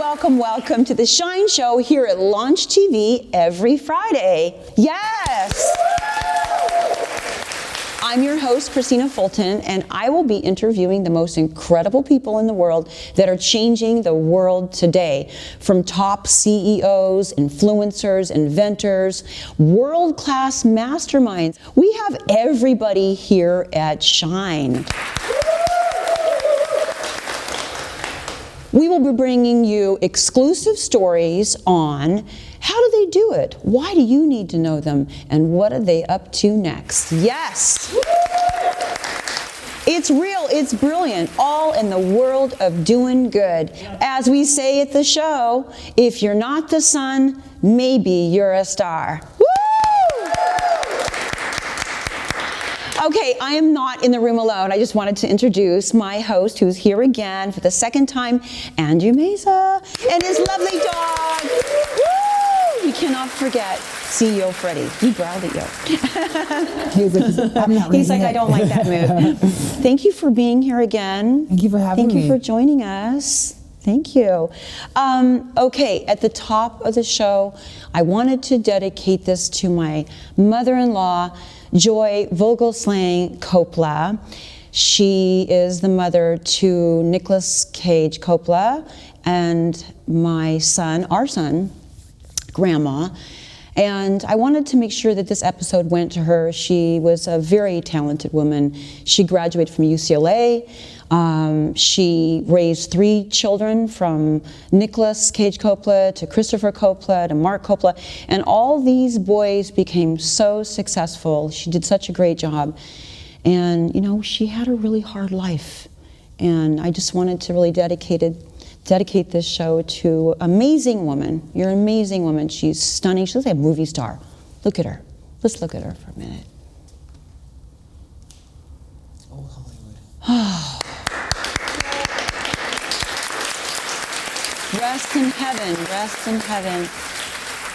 welcome to the Shine Show here at Launch TV every Friday. Yes! I'm your host, Christina Fulton, and I will be interviewing the most incredible people in the world that are changing the world today. From top CEOs, influencers, inventors, world-class masterminds. We have everybody here at Shine. We will be bringing you exclusive stories on how do they do it? Why do you need to know them? And what are they up to next? Yes! It's real, it's brilliant, all in the world of doing good. As we say at the show, if you're not the sun, maybe you're a star. Okay, I am not in the room alone. I just wanted to introduce my host, who's here again for the second time, Andrew Mesa, and his lovely dog. Woo! We cannot forget CEO Freddie. He growled at you. He's like, I don't like that mood. Thank you for being here again. Thank you for having me. Thank you for joining us. Thank you. Okay, at the top of the show, I wanted to dedicate this to my mother-in-law, Joy Vogelslang Coppola. She is the mother to Nicolas Cage Coppola and my son, our son, Grandma. And I wanted to make sure that this episode went to her. She was a very talented woman. She graduated from UCLA. She raised 3 children, from Nicolas Cage Coppola to Christopher Coppola to Mark Coppola, and all these boys became so successful. She did such a great job. And, you know, she had a really hard life. And I just wanted to really dedicate this show to an amazing woman. You're an amazing woman. She's stunning. She's like a movie star. Look at her. Let's look at her for a minute. Oh, Hollywood. Rest in heaven, rest in heaven.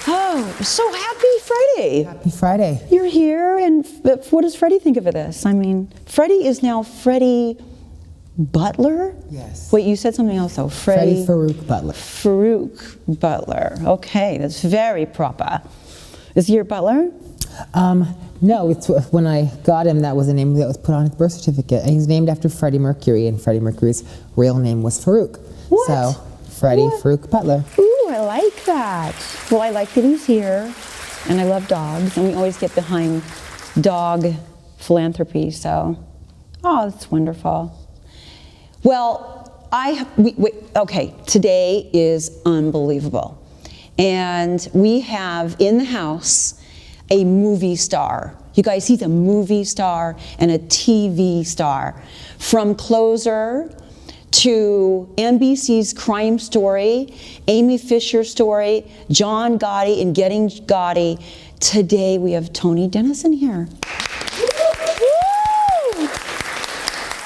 Oh, so happy Friday. Happy Friday. You're here, and what does Freddie think of this? I mean, Freddie is now Freddie Butler? Yes. Wait, you said something else though. Freddie Farouk Butler. Farouk Butler. Okay, that's very proper. Is he your butler? No, it's when I got him, that was the name that was put on his birth certificate. And he's named after Freddie Mercury, and Freddie Mercury's real name was Farouk. What? So, Freddie Farouk Butler. Ooh, I like that. Well, I like that he's here, and I love dogs, and we always get behind dog philanthropy, so, oh, that's wonderful. Well, okay, today is unbelievable. And we have in the house a movie star. You guys, he's a movie star and a TV star. From Closer to NBC's Crime Story, Amy Fisher Story, John Gotti and Getting Gotti. Today we have Tony Denison here.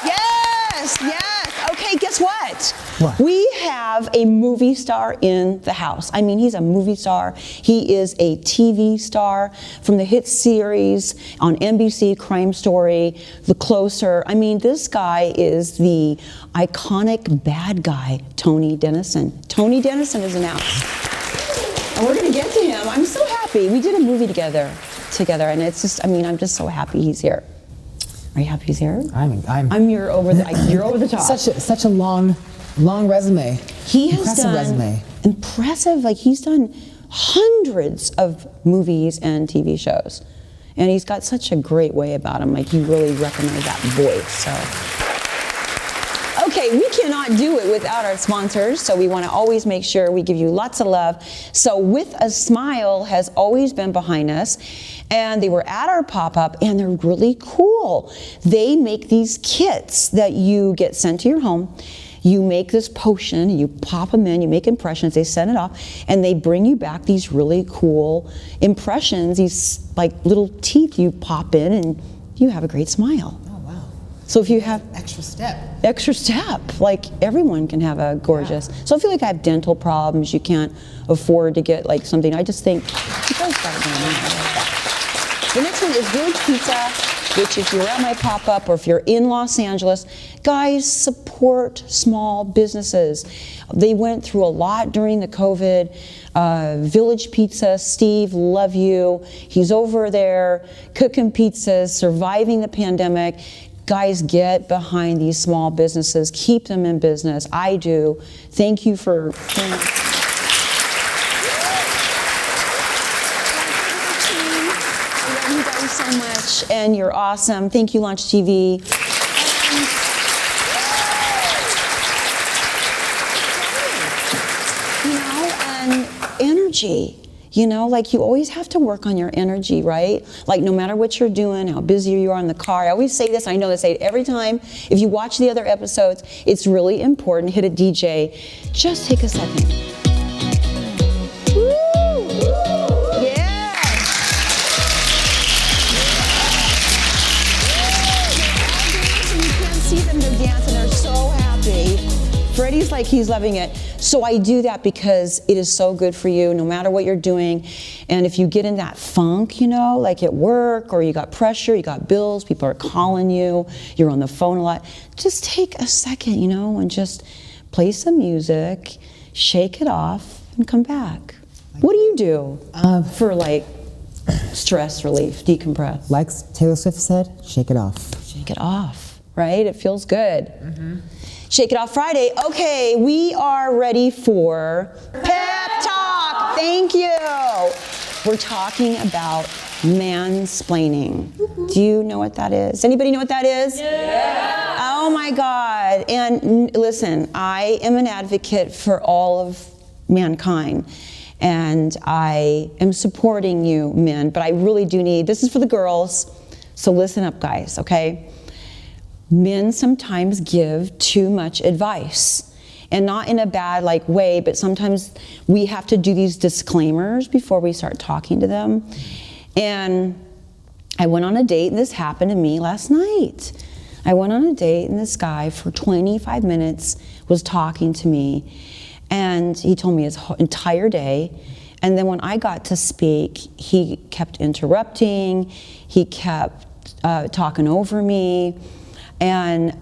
Yes, yes. Okay, guess what? What? We have a movie star in the house. I mean, he's a movie star. He is a TV star from the hit series on NBC, Crime Story, The Closer. I mean, this guy is the iconic bad guy, Tony Denison. Tony Denison is announced. And we're going to get to him. I'm so happy. We did a movie together, and it's just, I mean, I'm just so happy he's here. Are you happy he's here? You're over the top. Such a long resume. He has impressive done resume. Impressive. Like, he's done hundreds of movies and TV shows, and he's got such a great way about him. Like, you really recognize that voice. So, okay, we cannot do it without our sponsors. So we want to always make sure we give you lots of love. So With a Smile has always been behind us. And they were at our pop-up, and they're really cool. They make these kits that you get sent to your home. You make this potion, you pop them in, you make impressions, they send it off, and they bring you back these really cool impressions, these like little teeth you pop in, and you have a great smile. Oh, wow. So if you have Extra step, like everyone can have a gorgeous. Yeah. So if you like have dental problems, you can't afford to get like something, I just think you guys got to do that. The next one is Village Pizza. which if you're at my pop-up or if you're in Los Angeles, guys, support small businesses. They went through a lot during the COVID. Village Pizza, Steve, love you. He's over there cooking pizzas, surviving the pandemic. Guys, get behind these small businesses. Keep them in business. I do. Thank you for... I love you guys so much, and you're awesome. Thank you, Launch TV. And energy. You know, like you always have to work on your energy, right? Like no matter what you're doing, how busy you are in the car. I always say this, I know I say it every time. If you watch the other episodes, it's really important. Hit a DJ. Just take a second. Woo! Yeah! You can't see them, they're dancing, they're so happy. Freddie's like he's loving it. So I do that because it is so good for you, no matter what you're doing. And if you get in that funk, you know, like at work, or you got pressure, you got bills, people are calling you, you're on the phone a lot, just take a second, you know, and just play some music, shake it off, and come back. What do you do for like stress relief, decompress? Like Taylor Swift said, shake it off. Shake it off, right? It feels good. Mm-hmm. Shake It Off Friday. Okay, we are ready for Pep Talk. Thank you. We're talking about mansplaining. Do you know what that is? Anybody know what that is? Yeah. Oh my God. And listen, I am an advocate for all of mankind. And I am supporting you, men, but I really do need, this is for the girls, so listen up, guys, okay? Men sometimes give too much advice, and not in a bad like way, but sometimes we have to do these disclaimers before we start talking to them. And I went on a date, and this happened to me last night. I went on a date, and this guy for 25 minutes was talking to me, and he told me his entire day. And then when I got to speak, he kept interrupting, he kept talking over me. And,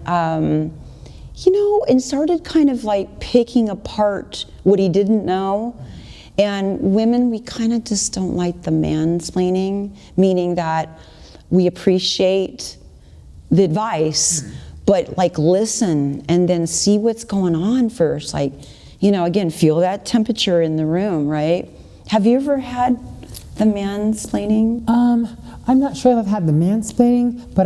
you know, and started kind of like picking apart what he didn't know. And women, we kind of just don't like the mansplaining, meaning that we appreciate the advice, but like listen and then see what's going on first. Like, you know, again, feel that temperature in the room, right? Have you ever had the mansplaining? I'm not sure if I've had the mansplaining, but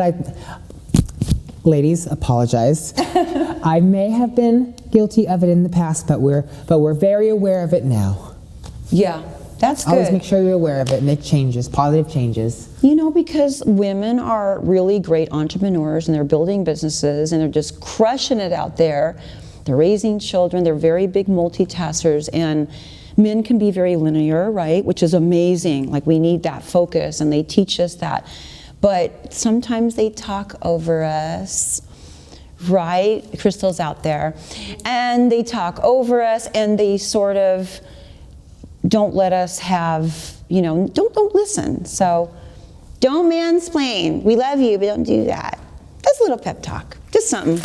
ladies, apologize. I may have been guilty of it in the past, but we're very aware of it now. Yeah, that's good. Always make sure you're aware of it. Make changes, positive changes. You know, because women are really great entrepreneurs, and they're building businesses, and they're just crushing it out there. They're raising children. They're very big multitaskers, and men can be very linear, right? Which is amazing. Like we need that focus, and they teach us that. But sometimes they talk over us, right? Crystal's out there. And they talk over us, and they sort of don't let us have, you know, don't listen. So don't mansplain. We love you, but don't do that. That's a little pep talk. Just something.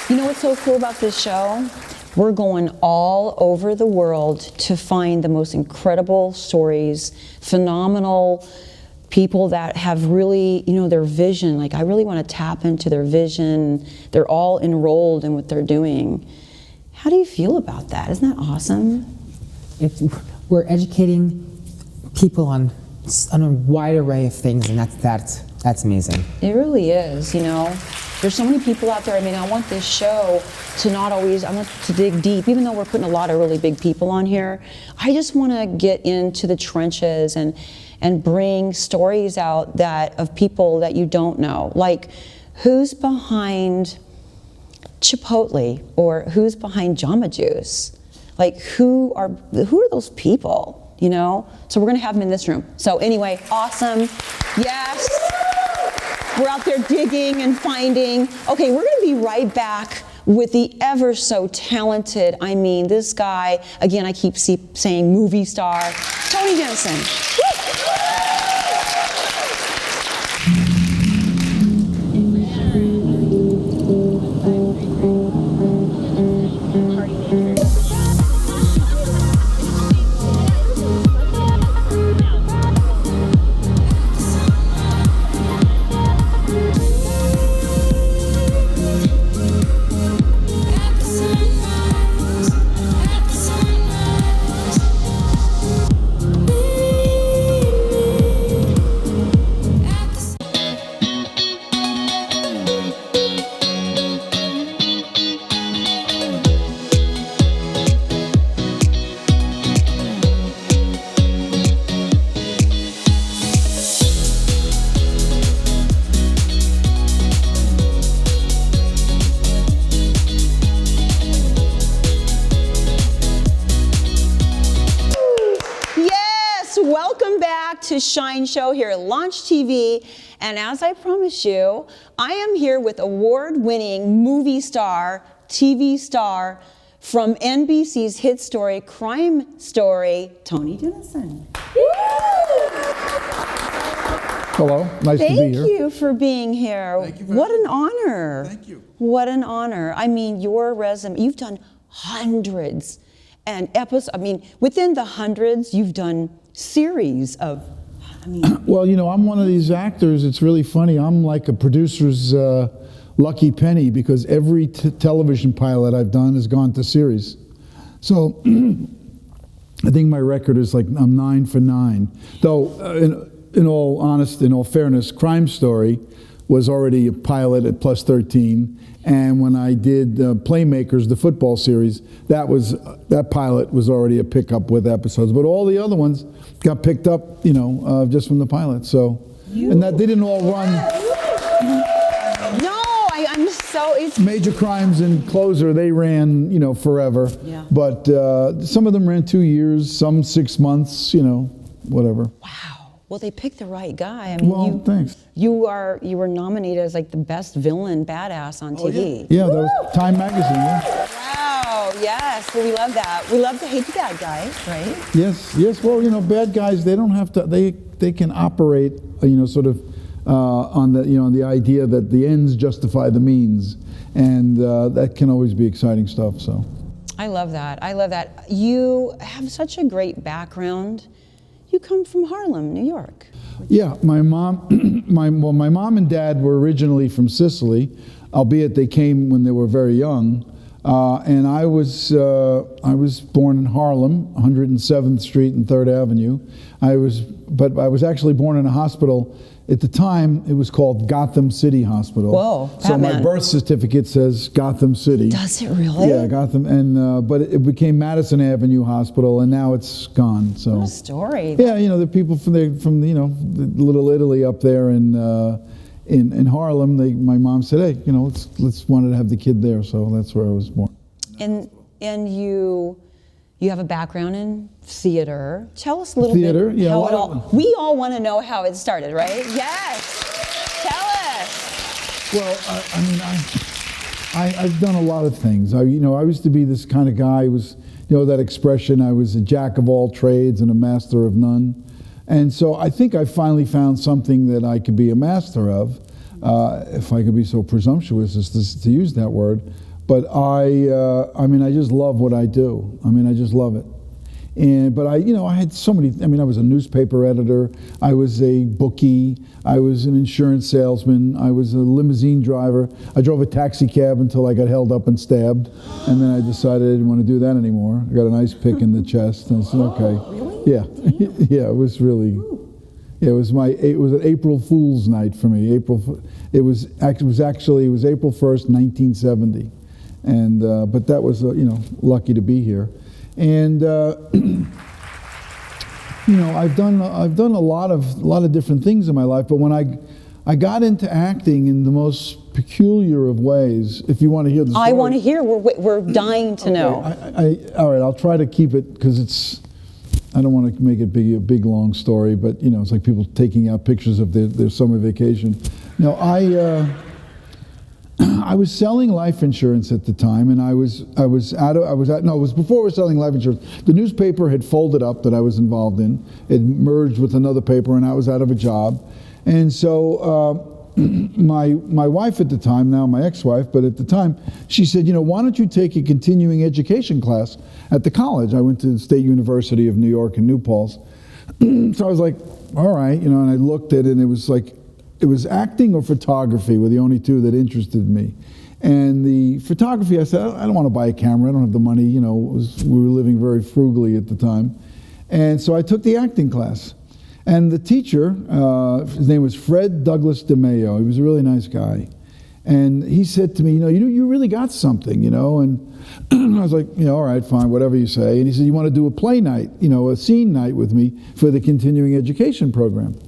You know what's so cool about this show? We're going all over the world to find the most incredible stories, phenomenal people that have really, you know, their vision. Like I really want to tap into their vision. They're all enrolled in what they're doing. How do you feel about that? Isn't that awesome? We're educating people on a wide array of things, and that's amazing. It really is, you know. There's so many people out there. I mean, I want this show to not always, I want to dig deep, even though we're putting a lot of really big people on here. I just want to get into the trenches and bring stories out of people that you don't know. Like, who's behind Chipotle, or who's behind Jamba Juice? Like, who are those people, you know? So we're going to have them in this room. So anyway, awesome. Yes. We're out there digging and finding. Okay, we're going to be right back with the ever so talented, I mean, this guy, again, I keep saying movie star, Tony Denison. To Shine Show here at Launch TV, and as I promised you, I am here with award-winning movie star, TV star from NBC's hit story, Crime Story, Tony Denison. Hello, nice to be here. Thank you for being here. Thank you for what having an honor. Thank you. What an honor. I mean, your resume, you've done hundreds and episodes. I mean, within the hundreds, you've done series of, Well, you know, I'm one of these actors. It's really funny. I'm like a producer's lucky penny because every television pilot I've done has gone to series. So I think my record is like I'm 9 for 9. Though, in all fairness, Crime Story was already a pilot at plus 13. And when I did Playmakers, the football series, that pilot was already a pickup with episodes. But all the other ones got picked up, you know, just from the pilot. So, and that they didn't all run. No, I'm so. It's Major Crimes and Closer, they ran, you know, forever. Yeah. But some of them ran 2 years, some 6 months, you know, whatever. wow. Well, they picked the right guy. I mean, Well, thanks. You were nominated as like the best villain badass on TV. Yeah, that was Time Magazine. Yeah. Wow. Yes. Well, we love that. We love to hate the bad guys, right? Yes. Well, you know, bad guys, they don't have to. They can operate, you know, sort of on the idea that the ends justify the means, and that can always be exciting stuff. So. I love that. I love that. You have such a great background. You come from Harlem, New York. Yeah, my mom, my mom and dad were originally from Sicily, albeit they came when they were very young. And I was born in Harlem, 107th Street and 3rd Avenue. But I was actually born in a hospital. At the time, it was called Gotham City Hospital. Whoa, so my Batman. birth certificate says Gotham City. Does it really? Yeah, Gotham, and but it became Madison Avenue Hospital, and now it's gone. So. What a story. Yeah, you know, the people from you know, the Little Italy up there in Harlem. My mom said, hey, you know, let's wanted to have the kid there, so that's where I was born. And you have a background in theater. Tell us a little Theater, bit yeah, how a lot it of all. them. We all want to know how it started, right? Yes. Tell us. Well, I mean, I've done a lot of things. I used to be this kind of guy who was, you know, that expression, I was a jack of all trades and a master of none. And so I think I finally found something that I could be a master of, if I could be so presumptuous as to use that word. But I mean, I just love what I do. I mean, I just love it. But I had so many. I mean, I was a newspaper editor. I was a bookie. I was an insurance salesman. I was a limousine driver. I drove a taxi cab until I got held up and stabbed, and then I decided I didn't want to do that anymore. I got an ice pick in the chest, and I said, "Okay, really? yeah, yeah." It was really. Yeah, it was an April Fool's night for me. It was April 1st, 1970, and but that was lucky to be here. And I've done a lot of different things in my life. But when I got into acting in the most peculiar of ways, if you want to hear the story, I want to hear. We're dying to know. All right, I'll try to keep it because I don't want to make it a big long story. But it's like people taking out pictures of their summer vacation. No, I was selling life insurance at the time, and it was before I was selling life insurance. The newspaper had folded up that I was involved in. It merged with another paper, and I was out of a job. And so my wife at the time, now my ex-wife, but at the time, she said, why don't you take a continuing education class at the college? I went to the State University of New York in New Paltz. So I was like, all right, and I looked at it, and it was like, it was acting or photography were the only two that interested me. And the photography, I said, I don't want to buy a camera. I don't have the money. We were living very frugally at the time. And so I took the acting class. And the teacher, his name was Fred Douglas DeMayo. He was a really nice guy. And he said to me, you really got something, And I was like, all right, fine, whatever you say. And he said, you want to do a play night, a scene night with me for the continuing education program.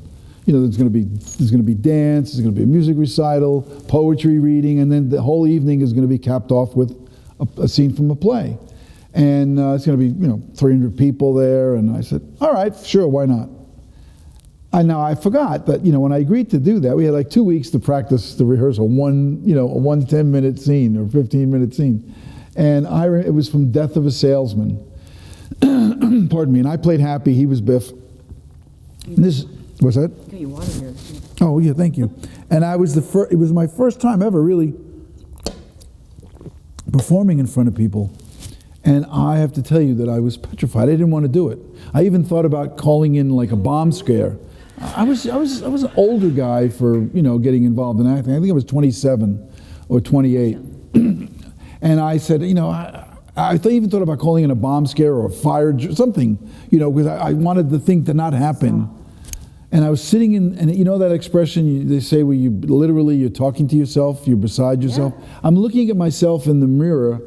There's going to be dance, there's going to be a music recital, poetry reading, and then the whole evening is going to be capped off with a scene from a play. And it's going to be, 300 people there. And I said, all right, sure, why not? And now I forgot that, when I agreed to do that, we had like 2 weeks to practice, to rehearse a 10-minute scene or 15-minute scene. And it was from Death of a Salesman. Pardon me. And I played Happy, he was Biff. What's that? Got your water here. Oh, yeah, thank you. And it was my first time ever really performing in front of people. And I have to tell you that I was petrified. I didn't want to do it. I even thought about calling in like a bomb scare. I was an older guy for, getting involved in acting. I think I was 27 or 28. And I said, I even thought about calling in a bomb scare or a fire, something, because I wanted the thing to not happen. And I was sitting in, and that expression they say where you're talking to yourself, you're beside yourself. Yeah. I'm looking at myself in the mirror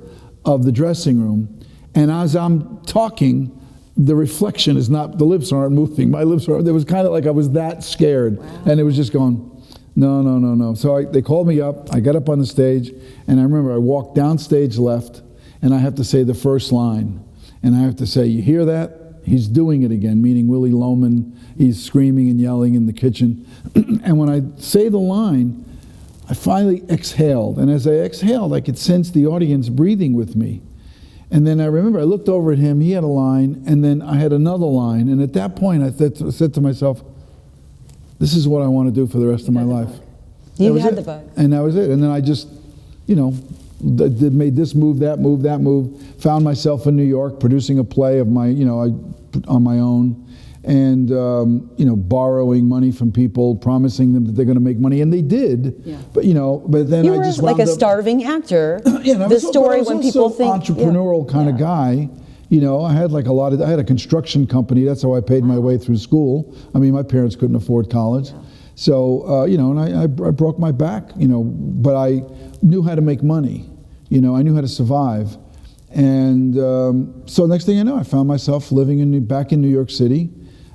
of the dressing room, and as I'm talking, the reflection is not, the lips aren't moving. My lips are, it was kind of like I was that scared. Wow. And it was just going, no. So they called me up, I got up on the stage, and I remember I walked down stage left, and I have to say the first line. And I have to say, you hear that? He's doing it again, meaning Willie Loman. He's screaming and yelling in the kitchen. And when I say the line, I finally exhaled. And as I exhaled, I could sense the audience breathing with me. And then I remember I looked over at him, he had a line, and then I had another line. And at that point, I said to myself, this is what I want to do for the rest of my life. You had the bug. And that was it. And then I just, made this move, that move, found myself in New York producing a play of my, on my own, and borrowing money from people, promising them that they're going to make money, and they did. Yeah. But then you I just were like a starving actor. The story when people think entrepreneurial kind of guy. I had like I had a construction company. That's how I paid my way through school. I mean, my parents couldn't afford college. Yeah. So, and I broke my back, but I knew how to make money. I knew how to survive. And so next thing I know, I found myself living back in New York City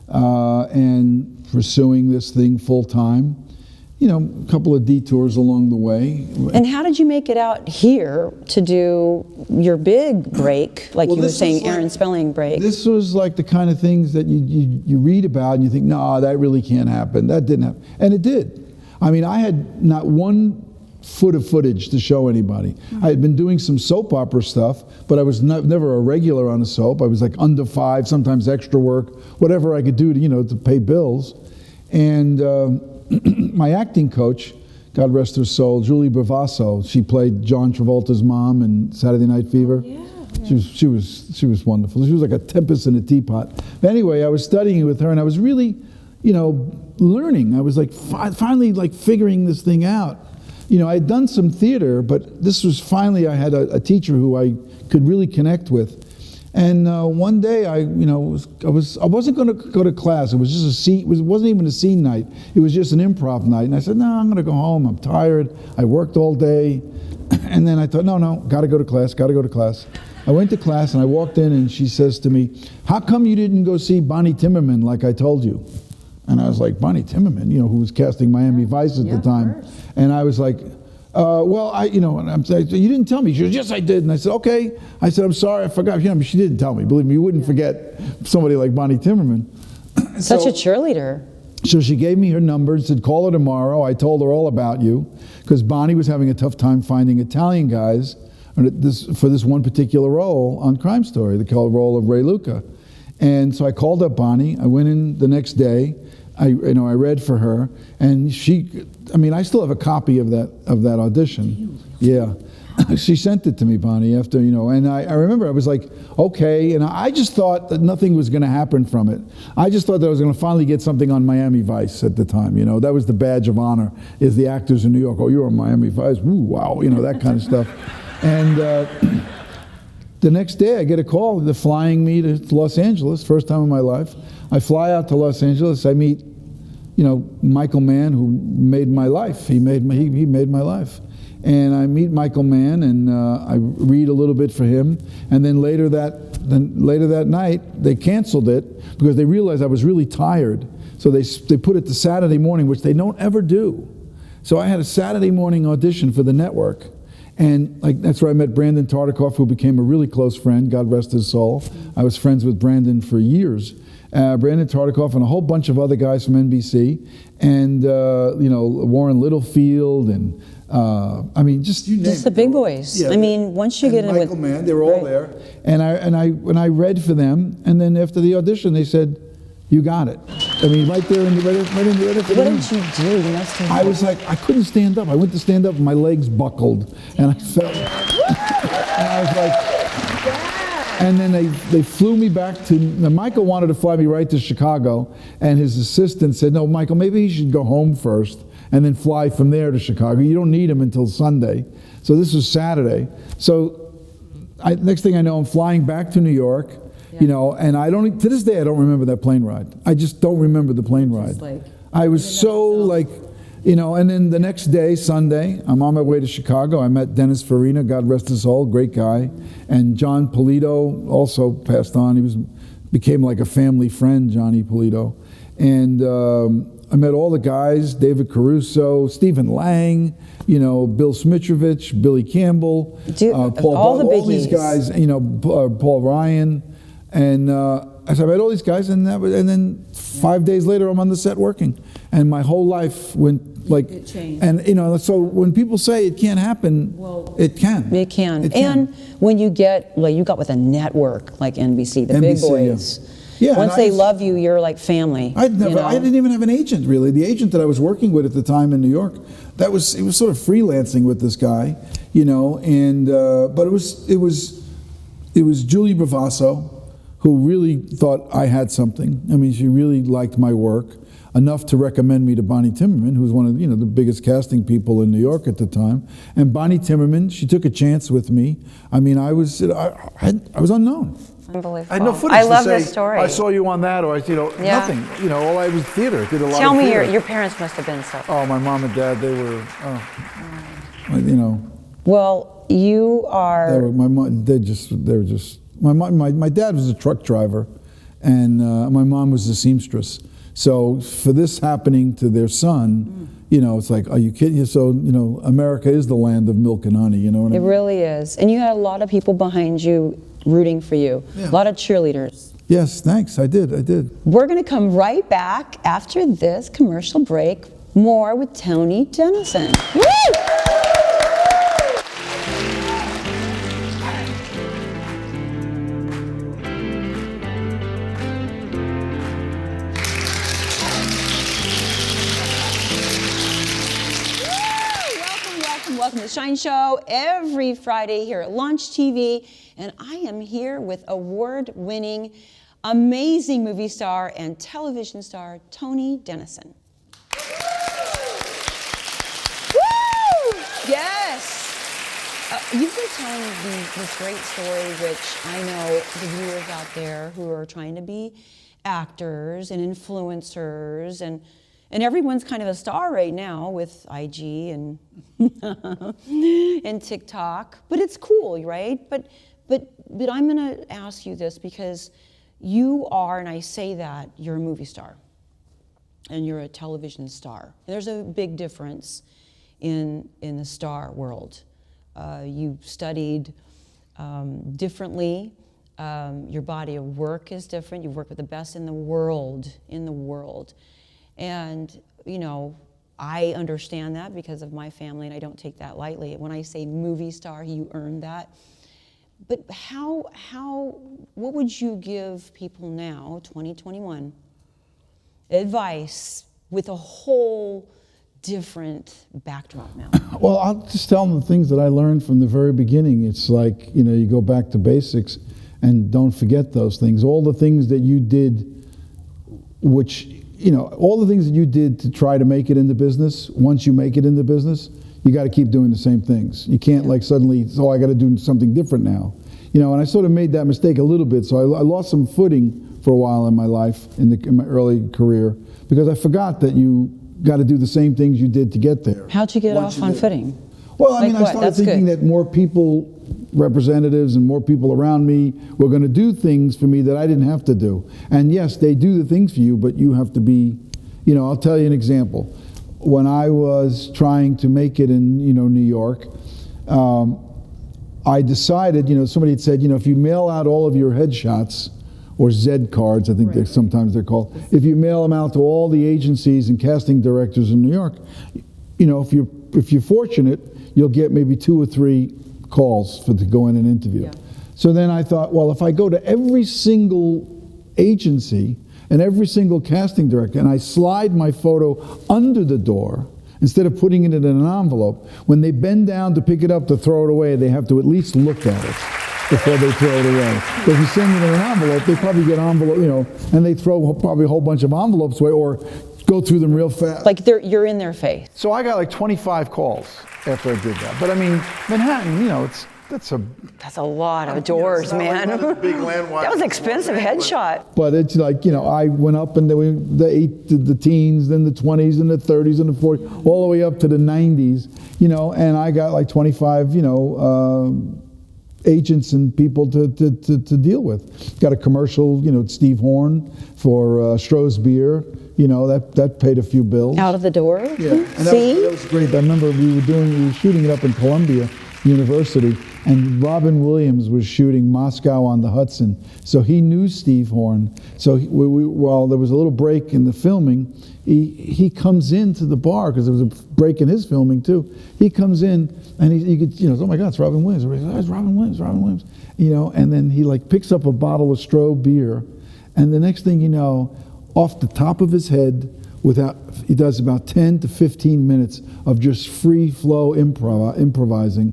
and pursuing this thing full time. A couple of detours along the way. And how did you make it out here to do your big break, like you were saying, Aaron Spelling break? This was like the kind of things that you read about and you think, no, that really can't happen. That didn't happen. And it did. I mean, I had not one foot of footage to show anybody. Mm-hmm. I had been doing some soap opera stuff, but I was never a regular on a soap. I was like under 5, sometimes extra work, whatever I could do to pay bills. And my acting coach, God rest her soul, Julie Bravasso, she played John Travolta's mom in Saturday Night Fever. Oh, yeah. She was wonderful. She was like a tempest in a teapot. But anyway, I was studying with her, and I was really, learning. I was like finally like figuring this thing out. I had done some theater, but this was finally, I had a teacher who I could really connect with. And one day, I wasn't going to go to class. It was just a scene. It wasn't even a scene night. It was just an improv night. And I said, no, I'm going to go home. I'm tired. I worked all day. And then I thought, no, got to go to class. I went to class, and I walked in, and she says to me, how come you didn't go see Bonnie Timmerman like I told you? And I was like, Bonnie Timmerman, who was casting Miami Vice at the time. And I was like, well, and I'm saying, you didn't tell me. She goes, yes, I did. And I said, okay. I said, I'm sorry, I forgot. But she didn't tell me. Believe me, you wouldn't forget somebody like Bonnie Timmerman. Such a cheerleader. So she gave me her number and said, call her tomorrow. I told her all about you, because Bonnie was having a tough time finding Italian guys for this one particular role on Crime Story, the role of Ray Luca. And so I called up Bonnie. I went in the next day. I read for her, and I still have a copy of that audition. Yeah. She sent it to me, Bonnie, after, and I remember I was like, okay, and I just thought that nothing was going to happen from it. I just thought that I was going to finally get something on Miami Vice at the time, that was the badge of honor, is the actors in New York, oh, you're on Miami Vice, ooh, wow, that kind of stuff. And the next day I get a call, they're flying me to Los Angeles, first time in my life. I fly out to Los Angeles, I meet, Michael Mann, who made my life, he made my life. And I meet Michael Mann, and I read a little bit for him. And then later that night, they canceled it because they realized I was really tired. So they put it to Saturday morning, which they don't ever do. So I had a Saturday morning audition for the network. And that's where I met Brandon Tartikoff, who became a really close friend, God rest his soul. I was friends with Brandon for years. Brandon Tartikoff and a whole bunch of other guys from NBC. And, Warren Littlefield and... just you name it. Just the big boys. Yeah, once you get in Michael Mann, they were all there. And I read for them, and then after the audition, they said, "You got it." Right there in the What did you do? You must have. I was like, I couldn't stand up. I went to stand up, and my legs buckled, and I fell. And I was like. And then they flew me back to. Michael wanted to fly me right to Chicago, and his assistant said, "No, Michael, maybe you should go home first. And then fly from there to Chicago. You don't need him until Sunday." So this was Saturday. So next thing I know, I'm flying back to New York, and to this day, I don't remember that plane ride. I just don't remember the plane ride. I was and then the next day, Sunday, I'm on my way to Chicago. I met Dennis Farina, God rest his soul, great guy. And John Polito also passed on. He became like a family friend, Johnny Polito. And I met all the guys, David Caruso, Stephen Lang, Bill Smitrovich, Billy Campbell, Paul all the biggies. All these guys, Paul Ryan. And I met all these guys, and then 5 days later, I'm on the set working. And my whole life went it changed. And, so when people say it can't happen, it can. It can. And when you get, you got with a network like NBC, the big boys. Yeah. Yeah, once they love you, you're like family. I didn't even have an agent, really. The agent that I was working with at the time in New York, it was sort of freelancing with this guy, and but it was Julie Bravasso, who really thought I had something. She really liked my work enough to recommend me to Bonnie Timmerman, who was one of the biggest casting people in New York at the time. And Bonnie Timmerman, she took a chance with me. I was unknown. Unbelievable. I had no footage I love to say, this story. I saw you on that, or nothing. All I was theater. Did a lot Tell of me, theater. your parents must have been so. Oh, my mom and dad, they were. Well, you are. They were, my mom. They were just. My dad was a truck driver, and my mom was a seamstress. So for this happening to their son, it's like, are you kidding? So America is the land of milk and honey. You know what I mean? It really is, and you had a lot of people behind you rooting for you. Yeah. A lot of cheerleaders. Yes, thanks. I did. We're going to come right back after this commercial break. More with Tony Denison. Woo! Welcome to the Shine Show every Friday here at Launch TV. And I am here with award-winning, amazing movie star and television star, Tony Denison. Woo! Yes! You've been telling me this great story, which I know the viewers out there who are trying to be actors and influencers and everyone's kind of a star right now with IG and and TikTok, but it's cool, right? But I'm going to ask you this because you are, and I say that, you're a movie star and you're a television star. There's a big difference in the star world. You studied differently. Your body of work is different. You've worked with the best in the world. And, you know, I understand that because of my family, and I don't take that lightly. When I say movie star, you earned that. But what would you give people now, 2021, advice with a whole different backdrop now? Well, I'll just tell them the things that I learned from the very beginning. It's like, you know, you go back to basics and don't forget those things. All the things that you did, which, you know, all the things that you did to try to make it in the business, once you make it in the business, you got to keep doing the same things. You can't like suddenly, oh, I got to do something different now. You know, and I sort of made that mistake a little bit. So I lost some footing for a while in my life, in my early career, because I forgot that you got to do the same things you did to get there. How'd you get off on footing? Well, I Like mean, what? I started That's thinking good. that more people, representatives and more people around me were going to do things for me that I didn't have to do. And yes, they do the things for you, but you have to be, you know, I'll tell you an example. When I was trying to make it in, you know, New York, I decided, you know, somebody had said, you know, if you mail out all of your headshots, or Z cards, I think sometimes they're called, if you mail them out to all the agencies and casting directors in New York, you know, if you're fortunate, you'll get maybe 2 or 3 calls to go in and interview. Yeah. So then I thought, well, if I go to every single agency and every single casting director and I slide my photo under the door, instead of putting it in an envelope, when they bend down to pick it up to throw it away, they have to at least look at it before they throw it away. Because if you send it in an envelope, they probably get envelope, you know, and they throw probably a whole bunch of envelopes away or go through them real fast. Like you're in their face. So I got like 25 calls after I did that. But I mean, Manhattan, you know, that's a lot of doors, man. That was expensive headshot. But it's like, you know, I went up and the teens, then the 20s and the 30s and the 40s, all the way up to the 90s, you know, and I got like 25, you know, agents and people to deal with. Got a commercial, you know, Steve Horn for Stroh's beer. You know, that paid a few bills. Out of the door? Yeah. And that was great. I remember we were shooting it up in Columbia University, and Robin Williams was shooting Moscow on the Hudson. So he knew Steve Horn. So while there was a little break in the filming, he comes into the bar, because there was a break in his filming too. He comes in and he could, you know, oh my God, it's Robin Williams. It's Robin Williams. You know, and then he like picks up a bottle of Stroh beer, and the next thing you know, off the top of his head, he does about 10 to 15 minutes of just free flow improvising.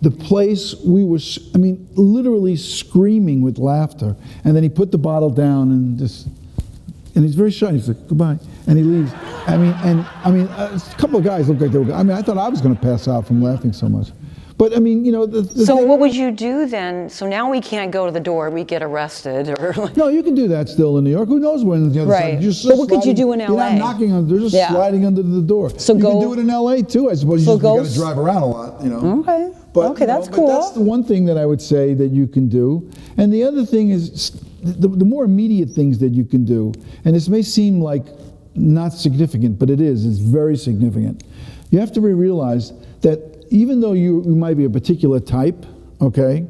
The place, we were, I mean, literally screaming with laughter. And then he put the bottle down and he's very shy. He's like, goodbye, and he leaves. I mean, a couple of guys looked like they were. I mean, I thought I was going to pass out from laughing so much. But I mean, you know, so what would you do then? So now we can't go to the door; we get arrested, or like, no, you can do that still in New York. Who knows when the other right. side? But what could you do in LA? You're not knocking on; they're just sliding under the door. So you can do it in LA too, I suppose. You got to drive around a lot, you know. Okay. But, okay, that's cool. But that's the one thing that I would say that you can do. And the other thing is the more immediate things that you can do. And this may seem like not significant, but it is. It's very significant. You have to realize that even though you might be a particular type, okay,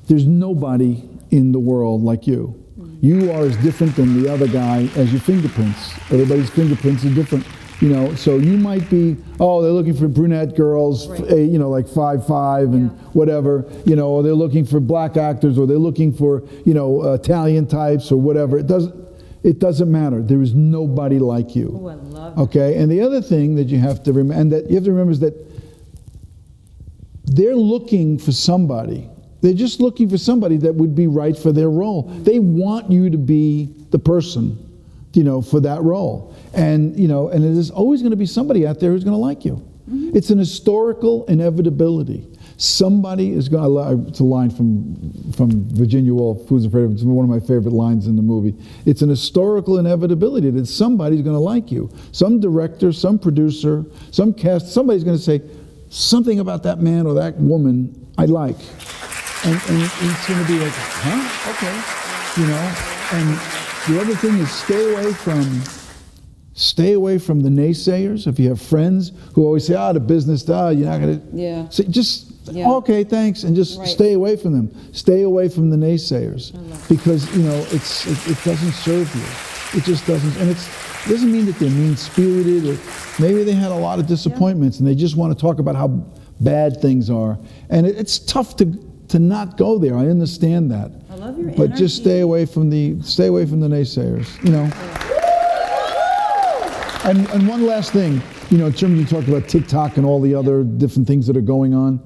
there's nobody in the world like you. You are as different than the other guy as your fingerprints. Everybody's fingerprints are different. You know, so you might be, oh, they're looking for brunette girls, right. You know, like 5'5" and whatever, you know, or they're looking for black actors, or they're looking for, you know, Italian types or whatever. It doesn't matter. There is nobody like you. Oh, I love that. Okay, and the other thing that you have to remember, is that they're looking for somebody. They're just looking for somebody that would be right for their role. They want you to be the person, you know, for that role. And, you know, and there's always going to be somebody out there who's going to like you. Mm-hmm. It's an historical inevitability. Somebody is going to, it's a line from Virginia Woolf, Who's Afraid of, it's one of my favorite lines in the movie. It's an historical inevitability that somebody's going to like you. Some director, some producer, some cast, somebody's going to say, something about that man or that woman I like. And it's going to be like, huh? Okay. You know? And the other thing is stay away from the naysayers. If you have friends who always say, the business, you're not going to. Yeah. So just, okay, thanks, and just stay away from them. Stay away from the naysayers. Because, you know, it doesn't serve you. It just doesn't. And doesn't mean that they're mean-spirited, or maybe they had a lot of disappointments and they just want to talk about how bad things are. And it's tough to not go there. I understand that. I love your But just stay away from the naysayers, you know. And one last thing, you know, in terms you talked about TikTok and all the other different things that are going on.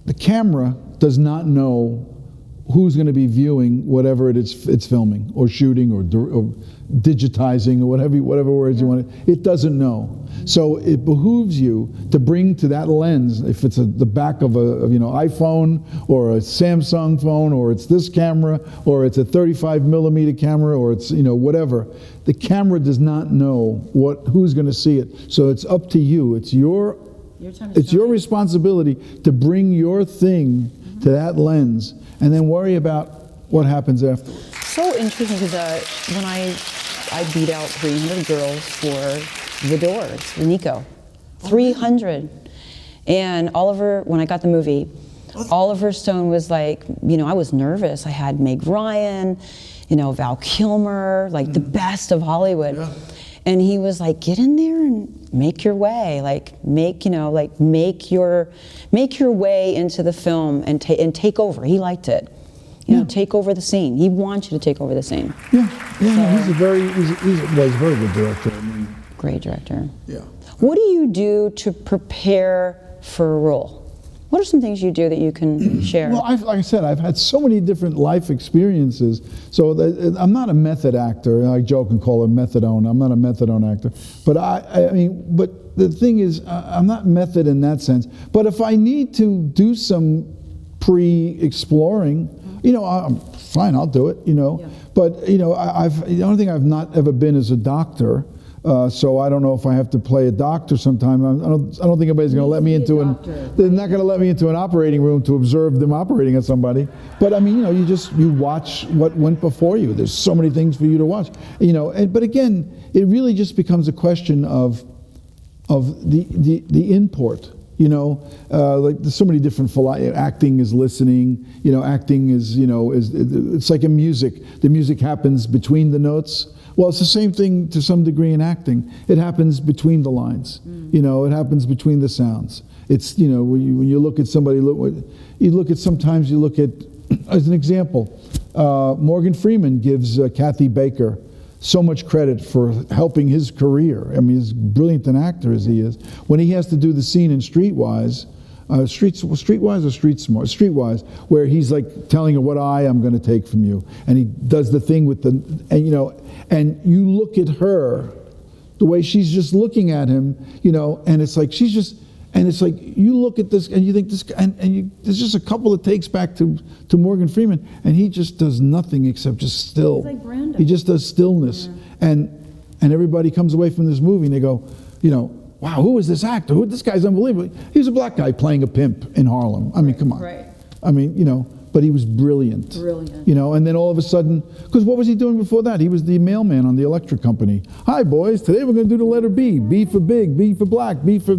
The camera does not know who's going to be viewing whatever it's filming or shooting or digitizing or whatever words you want. It doesn't know. So it behooves you to bring to that lens, if it's the back of a iPhone or a Samsung phone, or it's this camera, or it's a 35 millimeter camera, or it's whatever. The camera does not know who's going to see it. So it's up to you. It's your responsibility to bring your thing to that lens, and then worry about what happens after. So interesting, because when I beat out 300 girls for The Doors, with Nico. 300. And Oliver, when I got the movie, Oliver Stone was like, I was nervous. I had Meg Ryan, Val Kilmer, like the best of Hollywood. Yeah. And he was like, get in there and make your way, make your way into the film and take over. He liked it. Take over the scene. He wants you to take over the scene. Yeah. No, he's a very good director. Great director. Yeah. What do you do to prepare for a role? What are some things you do that you can share? Well, like I said, I've had so many different life experiences. So I'm not a method actor. I joke and call it methadone. I'm not a methadone actor. But but the thing is, I'm not method in that sense. But if I need to do some pre-exploring, I'm fine. I'll do it. Yeah. But the only thing I've not ever been is a doctor. So I don't know if I have to play a doctor sometime. I don't think anybody's going to let me into they're not going to let me into an operating room to observe them operating on somebody. But you watch what went before you. There's so many things for you to watch. But again, it really just becomes a question of the import. Like there's so many different acting is listening. Acting is it's like a music. The music happens between the notes. Well, it's the same thing to some degree in acting. It happens between the lines. It happens between the sounds. It's when you look at somebody, sometimes you look at, as an example, Morgan Freeman gives Kathy Baker so much credit for helping his career. I mean, as brilliant an actor as he is, when he has to do the scene in Streetwise, Streetwise, where he's like telling her what eye I'm going to take from you, and he does the thing with and you look at her, the way she's just looking at him, and it's like you look at this and you think this, there's just a couple of takes back to Morgan Freeman, and he just does nothing except just still. He's like Brando. He just does stillness, and everybody comes away from this movie and they go, wow, who is this actor? This guy's unbelievable. He was a black guy playing a pimp in Harlem. I mean, come on. Right. I mean, but he was brilliant. Brilliant. And then all of a sudden, because what was he doing before that? He was the mailman on the electric company. Hi, boys. Today we're going to do the letter B. B for big, B for black, B for,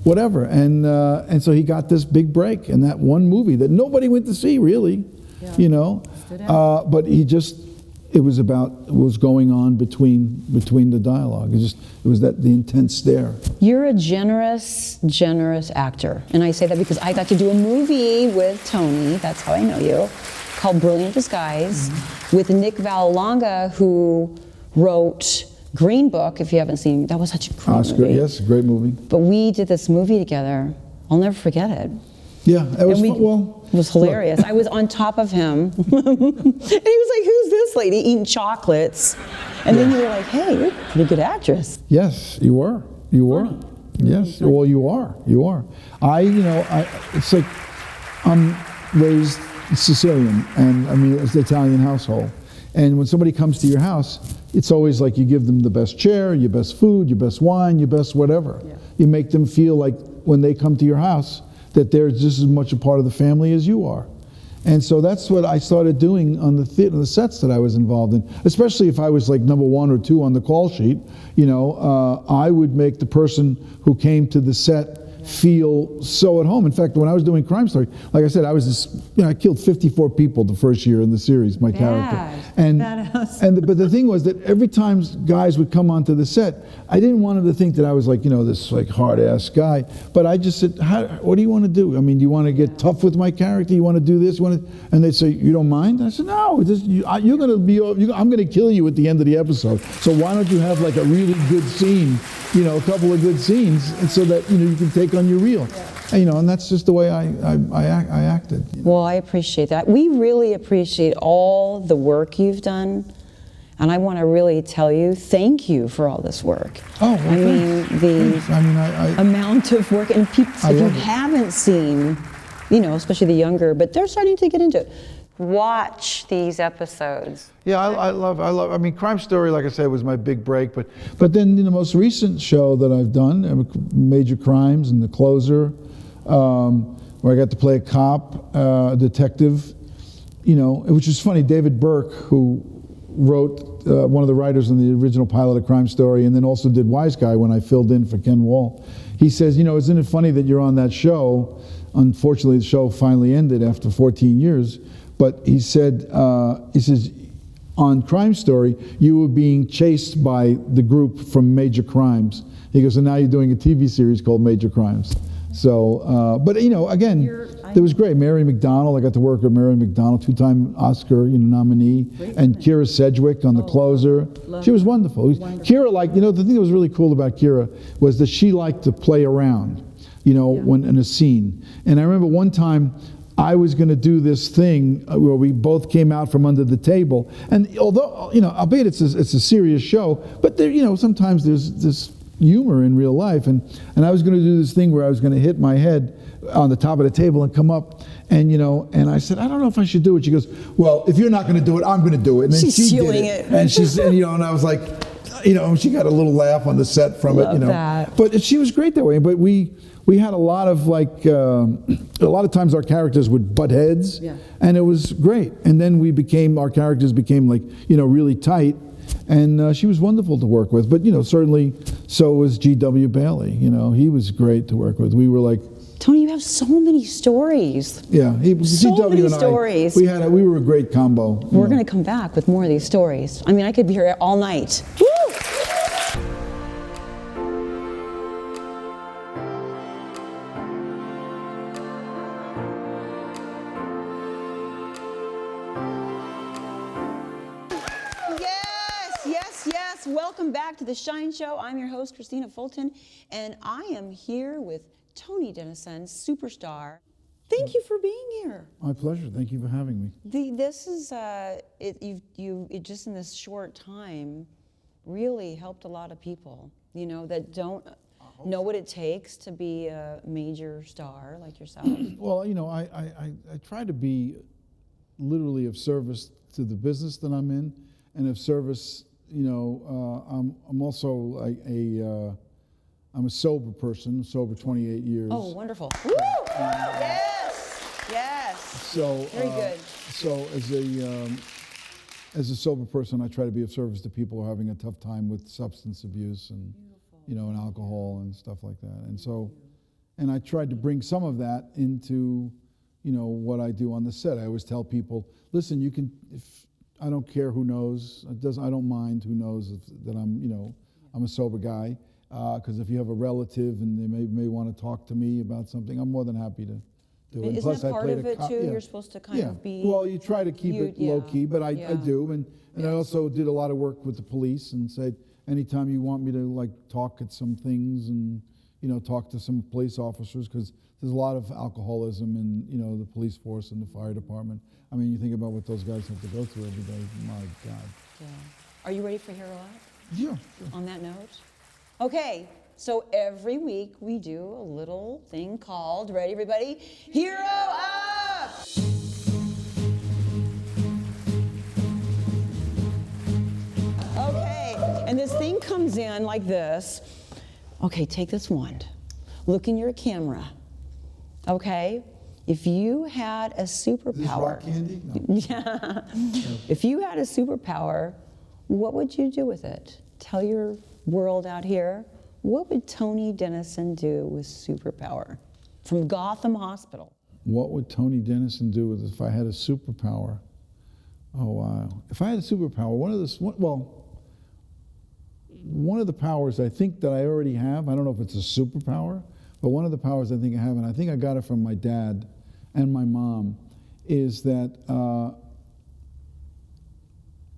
whatever. And so he got this big break in that one movie that nobody went to see, really. Yeah. But it was about what was going on between the dialogue. It was the intense stare. You're a generous actor. And I say that because I got to do a movie with Tony, that's how I know you, called Brilliant Disguise, with Nick Vallelonga, who wrote Green Book, if you haven't seen. That was such a great movie. Yes, great movie. But we did this movie together. I'll never forget it. Yeah, it was fun. Well, it was hilarious. I was on top of him, and he was like, "Who's this lady eating chocolates?" And then you were like, "Hey, you're a pretty good actress." Yes, you were. You were. Yes. Well, you are. You are. It's like I'm raised Sicilian, and it's the Italian household. And when somebody comes to your house, it's always like you give them the best chair, your best food, your best wine, your best whatever. Yeah. You make them feel like when they come to your house that they're just as much a part of the family as you are. And so that's what I started doing on the sets that I was involved in, especially if I was like number 1 or 2 on the call sheet. I would make the person who came to the set feel so at home. In fact, when I was doing Crime Story, like I said, I was this, I killed 54 people the first year in the series, my character. But the thing was that every time guys would come onto the set, I didn't want them to think that I was like, this like hard-ass guy. But I just said, what do you want to do? I mean, do you want to get tough with my character? You want to do this? And they'd say, you don't mind? I said, no, you're going to be, I'm going to kill you at the end of the episode. So why don't you have like a really good scene, a couple of good scenes, and so that, you can take on your reel. And that's just the way I acted. Well, I appreciate that. We really appreciate all the work you've done. And I want to really tell you, thank you for all this work. Oh, well, I mean, the amount of work, and people, if you haven't seen, especially the younger, but they're starting to get into it. Watch these episodes. Yeah, I love. I mean, Crime Story, like I said, was my big break. But then the most recent show that I've done, Major Crimes and The Closer, where I got to play a cop, a detective. Which is funny. David Burke, who wrote one of the writers in the original pilot of Crime Story, and then also did Wiseguy when I filled in for Ken Wall. He says, isn't it funny that you're on that show? Unfortunately, the show finally ended after 14 years. But he said, on Crime Story, you were being chased by the group from Major Crimes. He goes, and now you're doing a TV series called Major Crimes. So, but again, it was great. Mary McDonnell, I got to work with Mary McDonnell, 2-time Oscar nominee, and Kira Sedgwick on The Closer. She was wonderful. Kira, the thing that was really cool about Kira was that she liked to play around, when in a scene. And I remember one time, I was going to do this thing where we both came out from under the table, and although albeit it's a serious show, but there sometimes there's this humor in real life, and I was going to do this thing where I was going to hit my head on the top of the table and come up, and and I said, I don't know if I should do it. She goes, well, if you're not going to do it, I'm going to do it. And then she did it, and she said, and I was like, she got a little laugh on the set from it, that. But she was great that way. But we had a lot of a lot of times our characters would butt heads, and it was great. And then our characters became really tight, and she was wonderful to work with. But certainly so was G.W. Bailey. He was great to work with. We were like, Tony, you have so many stories. Yeah, so many stories. We were a great combo. We're going to come back with more of these stories. I mean, I could be here all night. Woo! Welcome back to The Shine Show. I'm your host, Christina Fulton, and I am here with Tony Denison, superstar. Thank you for being here. My pleasure. Thank you for having me. This is, you just in this short time really helped a lot of people, that don't know what it takes to be a major star like yourself. Well, I try to be literally of service to the business that I'm in, and of service. I'm also I'm a sober person, sober 28 years. Oh, wonderful. Woo! Yes. So very good. So as a sober person, I try to be of service to people who are having a tough time with substance abuse and and alcohol and stuff like that. And so, and I tried to bring some of that into what I do on the set. I always tell people, listen, you can I don't care who knows. I don't mind who knows that I'm a sober guy. Because if you have a relative and they may want to talk to me about something, I'm more than happy to do it. Isn't Plus, that part of it too? Yeah. You're supposed to kind of be. Well, you try to keep it low key, but I do, and I also did a lot of work with the police and said, anytime you want me to talk at some things and talk to some police officers, because there's a lot of alcoholism in the police force and the fire department. I mean, you think about what those guys have to go through every day. My God. Yeah. Are you ready for Hero Up? Yeah. Sure. On that note? Okay, so every week we do a little thing called, ready everybody? Hero Up! Okay, and this thing comes in like this. Okay, take this wand. Look in your camera. Okay? If you had a superpower. Is this rock candy? No. Yeah. If you had a superpower, what would you do with it? Tell your world out here What would Tony Denison do with superpower? From Gotham Hospital. What would Tony Denison do with if I had a superpower? Oh, wow. If I had a superpower, one of the powers I think that I already have, I don't know if it's a superpower, but one of the powers I think I have, and I think I got it from my dad and my mom, is that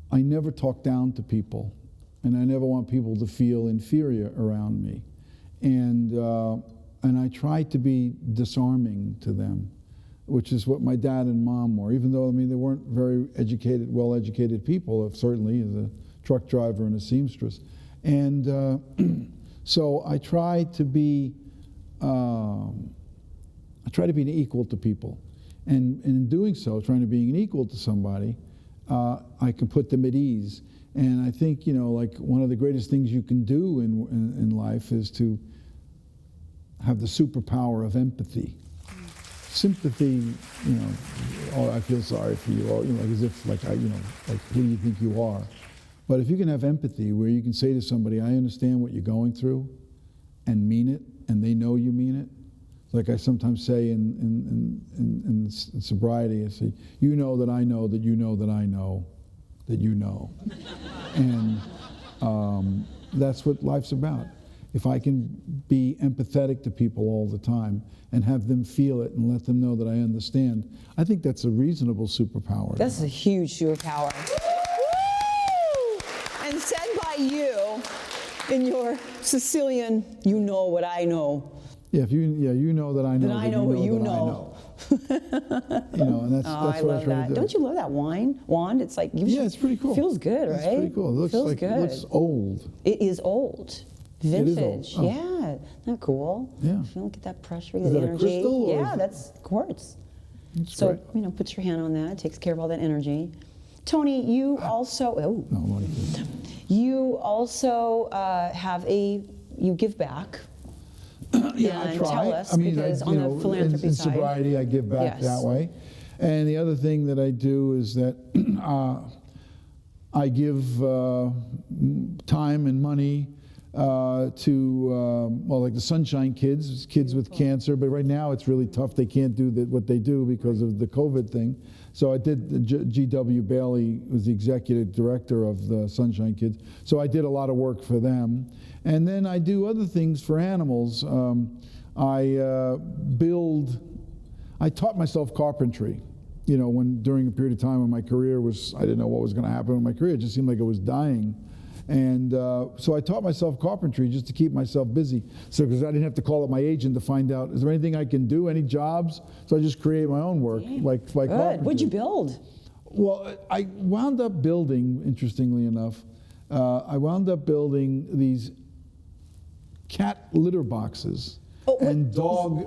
I never talk down to people, and I never want people to feel inferior around me. And I try to be disarming to them, which is what my dad and mom were, even though, I mean, they weren't very educated, well-educated people, certainly as a truck driver and a seamstress. And so I try to be an equal to people. And in doing so, trying to be an equal to somebody, I can put them at ease. And I think, like one of the greatest things you can do in life is to have the superpower of empathy. Sympathy, oh, I feel sorry for you, or, like as if, like, like who do you think you are? But if you can have empathy where you can say to somebody, I understand what you're going through, and mean it, and they know you mean it. Like I sometimes say in sobriety, I say, you know that I know that you know that I know that you know. And that's what life's about. If I can be empathetic to people all the time and have them feel it and let them know that I understand, I think that's a reasonable superpower. That's a huge superpower. Woo! And said by you in your Sicilian, you know what I know. Yeah, you know that I know. That I know what you know. And that's what I try to do. Don't you love that wand? It's like it's pretty cool. Feels good, right? It's pretty cool. It looks good. It looks old. It is old. Vintage. It is old. Oh. Yeah. Isn't that cool? Yeah. If you don't get that pressure, Is the that energy. a crystal? Or Yeah, that's quartz. That's So, great. put your hand on that. It takes care of all that energy. Tony, you also No, I'm only kidding. you also you give back. Yeah, I And try. tell us, I mean, because on the philanthropy in side. sobriety, I give back Yes. that way. And the other thing that I do is that I give time and money to, like the Sunshine kids with cancer. But right now it's really tough. They can't do what they do because of the COVID thing. So I did, G.W. Bailey was the executive director of the Sunshine Kids. So I did a lot of work for them. And then I do other things for animals. I taught myself carpentry, during a period of time when my career I didn't know what was going to happen in my career. It just seemed like it was dying. And so I taught myself carpentry just to keep myself busy. So because I didn't have to call up my agent to find out, is there anything I can do, any jobs? So I just create my own work, like carpentry. What'd you build? Well, I wound up building, interestingly enough, these cat litter boxes and dog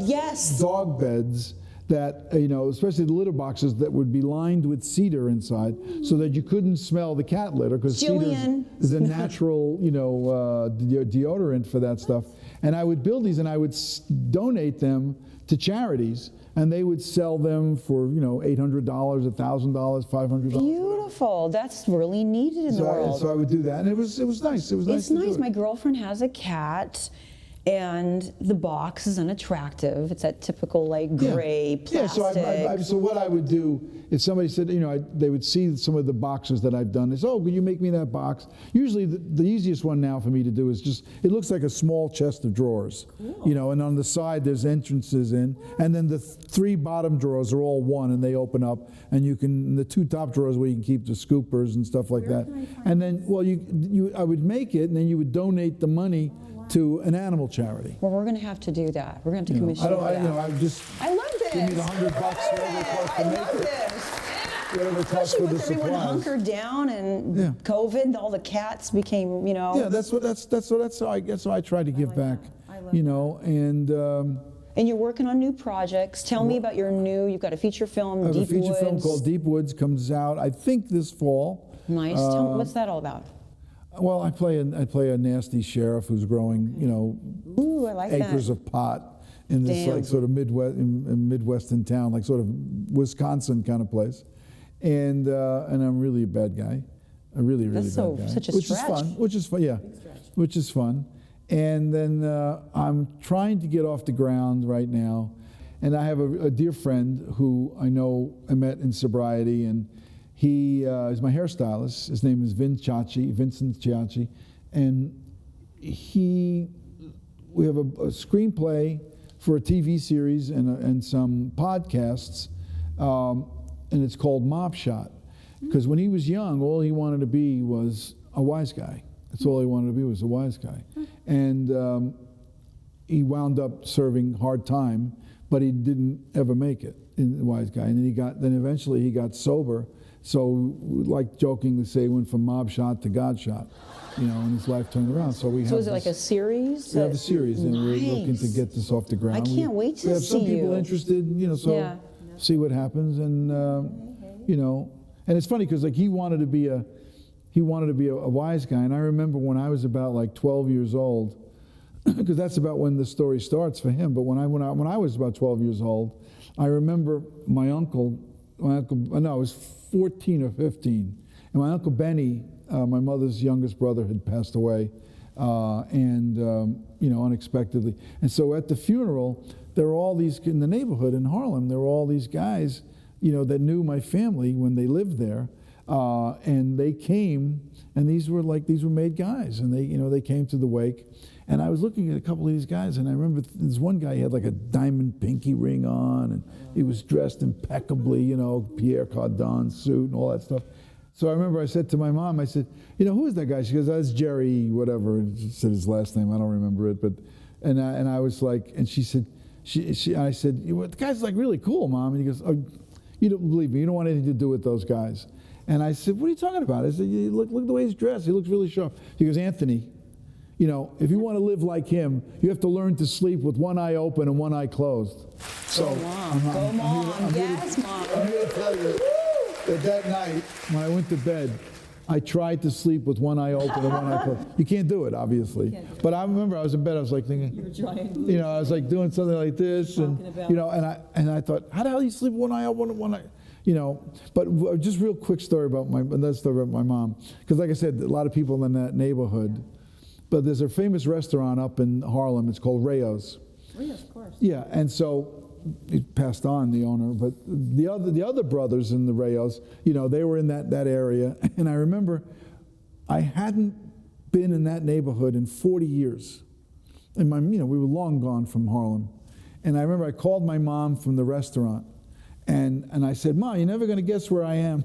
beds that, especially the litter boxes that would be lined with cedar inside so that you couldn't smell the cat litter because cedar is a natural, deodorant for that stuff. And I would build these and I would donate them to charities and they would sell them for, $800, $1,000, $500. Beautiful. That's really needed in the world. So I would do that, and it was nice. It was nice. It's nice. My girlfriend has a cat, and the box is unattractive. It's that typical gray plastic. Yeah. So what I would do if somebody said, they would see some of the boxes that I've done. They say, oh, could you make me that box? Usually, the easiest one now for me to do is it looks like a small chest of drawers. Cool. And on the side there's entrances in, and then the 3 bottom drawers are all one, and they open up, and the 2 top drawers where you can keep the scoopers and stuff like that. And then, I would make it, and then you would donate the money to an animal charity. Well, we're going to have to do that. We're going to have to commission that. I love this. Give me the $100 whatever it costs to make it. Whatever it costs for the supplies. Especially with everyone hunkered down and COVID, all the cats became, Yeah, that's how I try to give back. And you're working on new projects. Tell me about you've got a feature film, I have Deep a feature Woods. film called Deep Woods, comes out, I think, this fall. Nice. Tell me, what's that all about? Well, I play a nasty sheriff who's growing, Ooh, I like acres of pot in this sort of Midwestern town, like sort of Wisconsin kind of place, and I'm really a bad guy, a really bad guy. Such a stretch. Which is fun, yeah, which is fun, And then I'm trying to get off the ground right now. And I have a dear friend who I know I met in sobriety, and he is my hairstylist. His name is Vincent Ciacci. And we have a screenplay for a TV series and some podcasts, and it's called Mob Shot. Because when he was young, all he wanted to be was a wise guy. That's all he wanted to be, was a wise guy. And he wound up serving hard time, but he didn't ever make it in the wise guy. And then eventually he got sober. So, like jokingly say, he went from mob shot to God shot, and his life turned around. So is it like a series? We have a series, and we're looking to get this off the ground. I can't wait to see you. We have some people interested, see what happens, and and it's funny because like he wanted to be a wise guy, and I remember when I was about like 12 years old, because that's about when the story starts for him. But when I was about 12 years old, I remember my uncle. I was 14 or 15, and my Uncle Benny, my mother's youngest brother, had passed away, unexpectedly. And so at the funeral, there were all these, in the neighborhood in Harlem, there were all these guys, that knew my family when they lived there, and they came, and these were made guys, and they came to the wake. And I was looking at a couple of these guys, and I remember this one guy, he had like a diamond pinky ring on, and he was dressed impeccably, Pierre Cardin suit and all that stuff. So I remember I said to my mom, I said, who is that guy? She goes, that's Jerry, whatever. And she said his last name, I don't remember it. And I was like, and she said, I said, the guy's like really cool, Mom. And he goes, oh, you don't believe me. You don't want anything to do with those guys. And I said, what are you talking about? I said, look at the way he's dressed. He looks really sharp. He goes, Anthony, if you want to live like him, you have to learn to sleep with one eye open and one eye closed. So Go, Mom. Yes, Mom. I'm here to tell you that night, when I went to bed, I tried to sleep with one eye open and one eye closed. You can't do it, obviously. But I remember I was in bed, I was like thinking, you were trying. I was like doing something like this, and and I thought, how the hell do you sleep with one eye open and one eye? But just real quick story about another story about my mom, because like I said, a lot of people in that neighborhood. But there's a famous restaurant up in Harlem. It's called Rayo's. Rayo's, of course. Yeah, and so he passed on, the owner. But the other brothers in the Rayo's, they were in that area. And I remember I hadn't been in that neighborhood in 40 years. And we were long gone from Harlem. And I remember I called my mom from the restaurant, and I said, Mom, you're never going to guess where I am.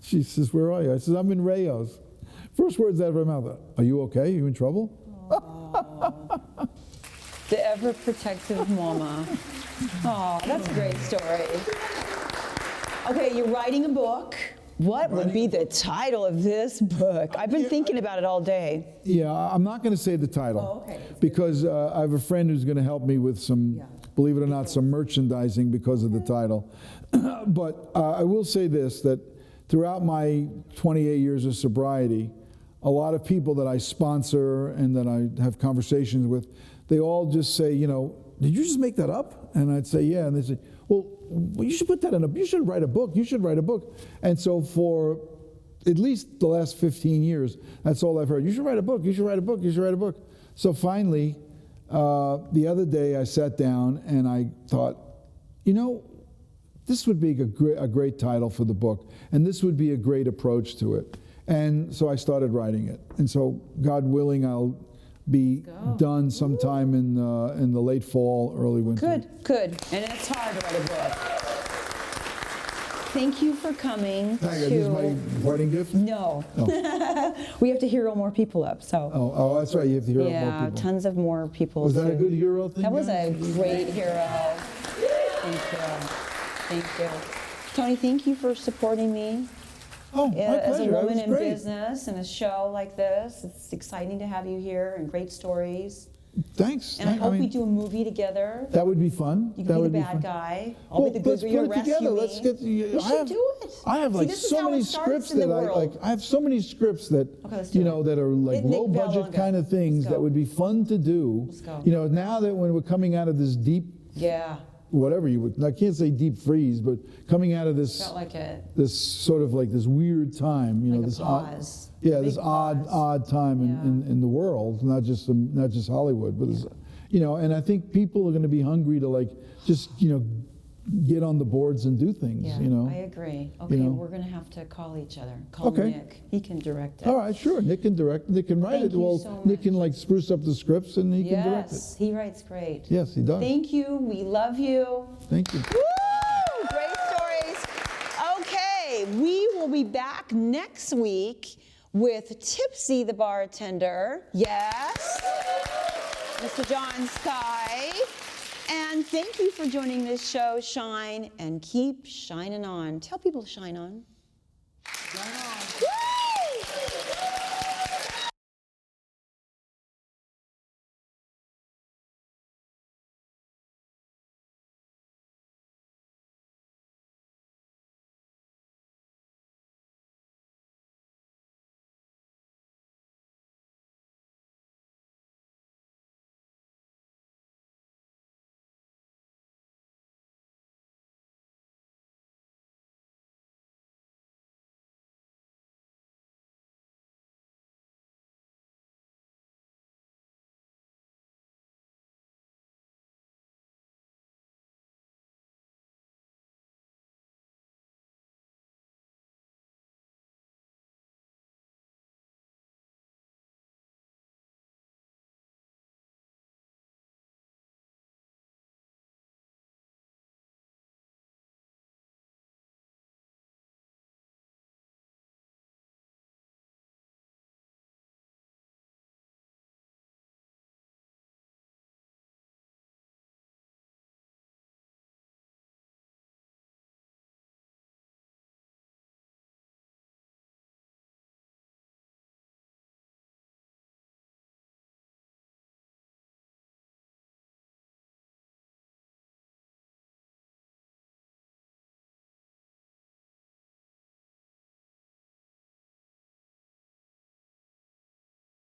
She says, where are you? I said, I'm in Rayo's. First words out of her mouth, are you okay? Are you in trouble? The ever-protective mama. Oh, that's a great story. Okay, you're writing a book. What would be the title of this book? I've been thinking about it all day. Yeah, I'm not going to say the title, because I have a friend who's going to help me with some, believe it or not, some merchandising because of the title. But I will say this, that throughout my 28 years of sobriety, a lot of people that I sponsor and that I have conversations with, they all just say, did you just make that up? And I'd say, yeah. And they say, well, you should put that in you should write a book. You should write a book. And so for at least the last 15 years, that's all I've heard. You should write a book. You should write a book. You should write a book. So finally, the other day I sat down and I thought, this would be a great title for the book, and this would be a great approach to it. And so I started writing it. And so, God willing, I'll be done sometime in the late fall, early winter. Good. And it's hard to write a book. Thank you for coming. This is my parting gift? No. Oh. We have to hero more people up. So. Oh, that's right. You have to hero more people. Yeah, tons of more people. Was that a good hero thing? That was a great hero. Thank you. Tony, thank you for supporting me. Oh, my pleasure. As a woman in great. business and a show like this, it's exciting to have you here and great stories. Thanks. And I hope we do a movie together. That would be fun. You can be the bad guy. I'll be the good guy. You'll rescue me. Let's get. We should do it. I have like so many scripts that I have so many scripts that that are like low budget kind of things that would be fun to do. Let's go. Now that when we're coming out of this deep whatever you would, I can't say deep freeze, but coming out of this, Felt like it. this sort of like this weird time, you know, Like a this pause. odd, yeah, A this big odd, pause. odd time in the world, not just Hollywood, but it's, you know, and I think people are going to be hungry to like just, you know, get on the boards and do things, Yeah, you know. I agree. Okay, know? we're going to have to call each other. Call Okay. Nick. He can direct it. All right, sure. Nick can direct. Nick can write Thank it. you Well, so Nick much. can like spruce up the scripts and he can direct it. Yes, he writes great. Yes, he does. Thank you. We love you. Thank you. Woo! Great stories. Okay, we will be back next week with Tipsy the bartender. Yes. Mr. John Sky. And thank you for joining this show, Shine, and keep shining on. Tell people to shine on.